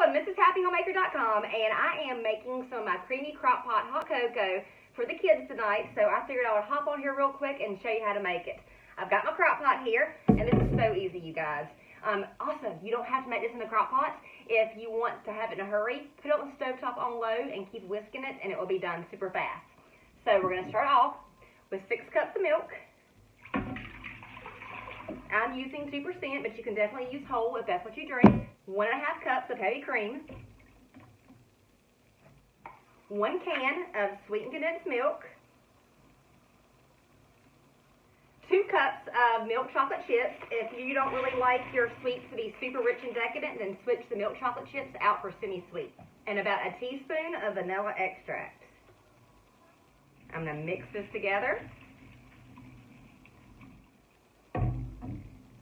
MrsHappyHomemaker.com, and I am making some of my Creamy CROCKPOT hot cocoa for the kids tonight, so I figured I would hop on here real quick and show you how to make it. I've got my crock pot here, and this is so easy, you guys. Also, you don't have to make this in the crock pot. If you want to have it in a hurry, put it on the stovetop on low and keep whisking it, and it will be done super fast. So we're going to start off with 6 cups of milk. I'm using 2%, but you can definitely use whole if that's what you drink. 1.5 cups of heavy cream. 1 can of sweetened condensed milk. 2 cups of milk chocolate chips. If you don't really like your sweets to be super rich and decadent, then switch the milk chocolate chips out for semi-sweet. And about a teaspoon of vanilla extract. I'm going to mix this together.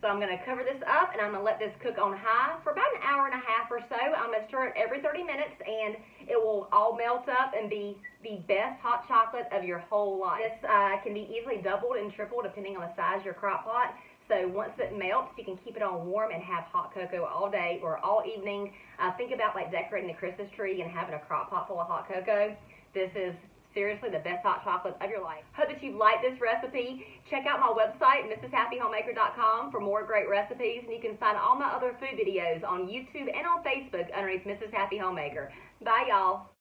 So I'm going to cover this up, and I'm going to let this cook on high for about an hour and a half or so. I'm going to stir it every 30 minutes, and it will all melt up and be the best hot chocolate of your whole life. This can be easily doubled and tripled depending on the size of your crock pot. So once it melts, you can keep it on warm and have hot cocoa all day or all evening. Think about like decorating the Christmas tree and having a crock pot full of hot cocoa. This is seriously the best hot chocolate of your life. Hope that you've liked this recipe. Check out my website, MrsHappyHomemaker.com, for more great recipes, and you can find all my other food videos on YouTube and on Facebook underneath Mrs. Happy Homemaker. Bye, y'all.